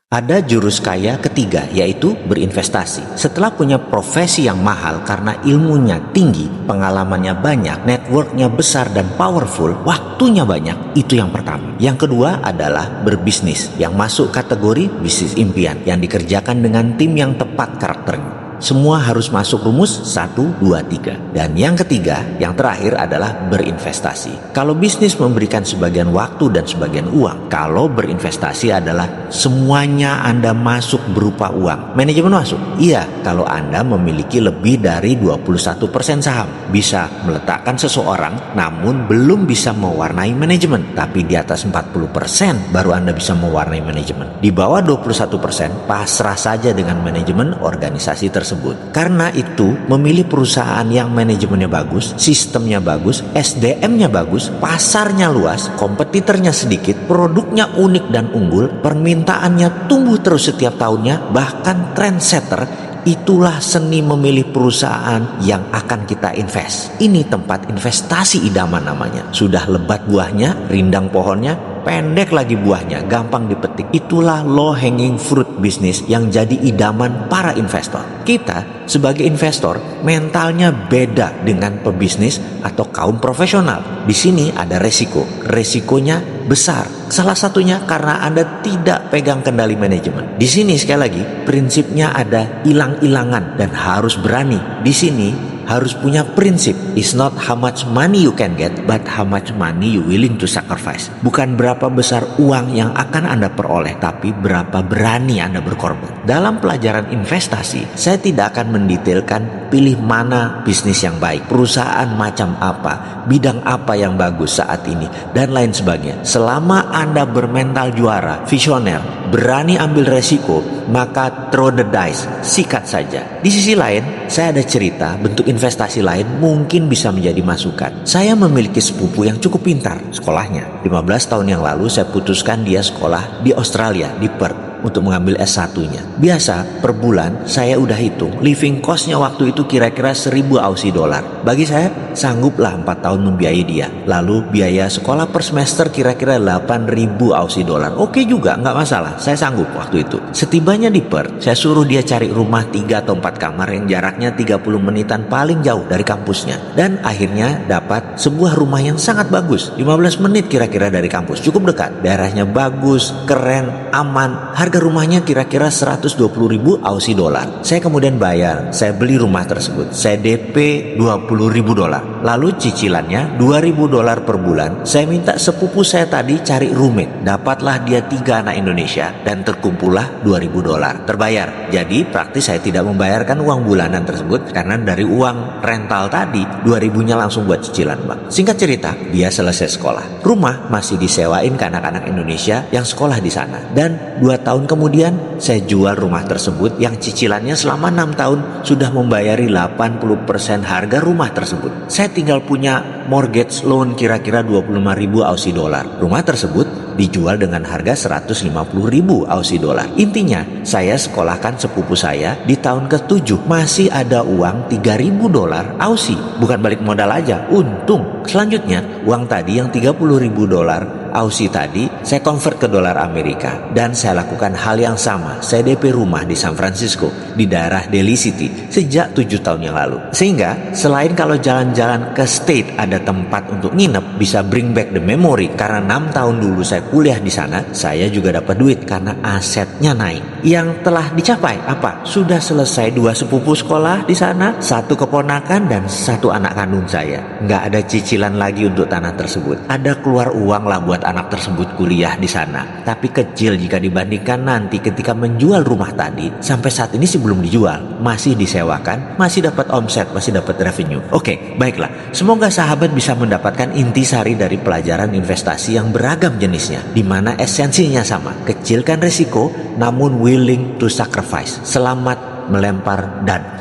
Ada jurus kaya ketiga, yaitu berinvestasi. Setelah punya profesi yang mahal karena ilmunya tinggi, pengalamannya banyak, networknya besar dan powerful, waktunya banyak, itu yang pertama. Yang kedua adalah berbisnis, yang masuk kategori bisnis impian, yang dikerjakan dengan tim yang tepat karakternya. Semua harus masuk rumus 1, 2, 3. Dan yang ketiga, yang terakhir adalah berinvestasi. Kalau bisnis memberikan sebagian waktu dan sebagian uang, kalau berinvestasi adalah semuanya Anda masuk berupa uang. Manajemen masuk? Iya, kalau Anda memiliki lebih dari 21% saham. Bisa meletakkan seseorang namun belum bisa mewarnai manajemen. Tapi di atas 40% baru Anda bisa mewarnai manajemen. Di bawah 21% pasrah saja dengan manajemen organisasi tersebut. Karena itu, memilih perusahaan yang manajemennya bagus, sistemnya bagus, SDM-nya bagus, pasarnya luas, kompetitornya sedikit, produknya unik dan unggul, permintaannya tumbuh terus setiap tahunnya, bahkan trendsetter, itulah seni memilih perusahaan yang akan kita invest. Ini tempat investasi idaman namanya. Sudah lebat buahnya, rindang pohonnya, pendek lagi buahnya, gampang dipetik. Itulah low hanging fruit bisnis yang jadi idaman para investor. Kita sebagai investor mentalnya beda dengan pebisnis atau kaum profesional. Di sini ada resiko. Resikonya besar. Salah satunya karena Anda tidak pegang kendali manajemen. Di sini sekali lagi prinsipnya ada ilang-ilangan dan harus berani. Di sini harus punya prinsip. It's not how much money you can get, but how much money you willing to sacrifice. Bukan berapa besar uang yang akan Anda peroleh, tapi berapa berani Anda berkorban. Dalam pelajaran investasi, saya tidak akan mendetailkan pilih mana bisnis yang baik, perusahaan macam apa, bidang apa yang bagus saat ini, dan lain sebagainya. Selama Anda bermental juara, visioner, berani ambil resiko, maka throw the dice, sikat saja. Di sisi lain, saya ada cerita bentuk investasi lain mungkin bisa menjadi masukan. Saya memiliki sepupu yang cukup pintar sekolahnya. 15 tahun yang lalu saya putuskan dia sekolah di Australia, di Perth, untuk mengambil S1-nya. Biasa per bulan saya udah hitung living cost-nya waktu itu kira-kira 1.000 Aussie dollar. Bagi saya sangguplah 4 tahun membiayai dia. Lalu biaya sekolah per semester kira-kira 8.000 Aussie dollar. Oke juga, nggak masalah. Saya sanggup waktu itu. Setibanya di Perth, saya suruh dia cari rumah 3 atau 4 kamar yang jaraknya 30 menitan paling jauh dari kampusnya. Dan akhirnya dapat sebuah rumah yang sangat bagus. 15 menit kira-kira dari kampus. Cukup dekat. Daerahnya bagus, keren, aman. Harga rumahnya kira-kira 120.000 Aussie dollar. Saya kemudian bayar. Saya beli rumah tersebut. Saya DP 20.000 dolar. Lalu cicilannya 2.000 dolar per bulan. Saya minta sepupu saya tadi cari roommate. Dapatlah dia 3 anak Indonesia dan terkumpullah 2.000 dolar. Terbayar. Jadi praktis saya tidak membayarkan uang bulanan tersebut karena dari uang rental tadi 2.000-nya langsung buat cicilan, Bang. Singkat cerita, dia selesai sekolah. Rumah masih disewain ke anak-anak Indonesia yang sekolah di sana. Dan 2 tahun kemudian saya jual rumah tersebut yang cicilannya selama 6 tahun sudah membayari 80% harga rumah tersebut. Saya tinggal punya mortgage loan kira-kira 25.000 Aussie dollar. Rumah tersebut dijual dengan harga 150.000 Aussie dollar. Intinya, saya sekolahkan sepupu saya di tahun ke-7 masih ada uang 3.000 dolar Aussie. Bukan balik modal aja, untung. Selanjutnya, uang tadi yang 30.000 dolar Aussie tadi saya convert ke dolar Amerika dan saya lakukan hal yang sama. Saya DP rumah di San Francisco di daerah Daly City sejak 7 tahun yang lalu. Sehingga selain kalau jalan-jalan ke state ada tempat untuk nginep, bisa bring back the memory karena 6 tahun dulu saya kuliah di sana, saya juga dapat duit karena asetnya naik. Yang telah dicapai apa? Sudah selesai 2 sepupu sekolah di sana, 1 keponakan dan 1 anak kandung saya. Nggak ada cicilan lagi untuk tanah tersebut. Ada keluar uang lah buat anak tersebut kuliah di sana, tapi kecil jika dibandingkan nanti ketika menjual rumah tadi. Sampai saat ini sih belum dijual, masih disewakan, masih dapat omset, masih dapat revenue. Oke, baiklah. Semoga sahabat bisa mendapatkan intisari dari pelajaran investasi yang beragam jenisnya, di mana esensinya sama. Kecilkan resiko, namun willing to sacrifice. Selamat melempar dan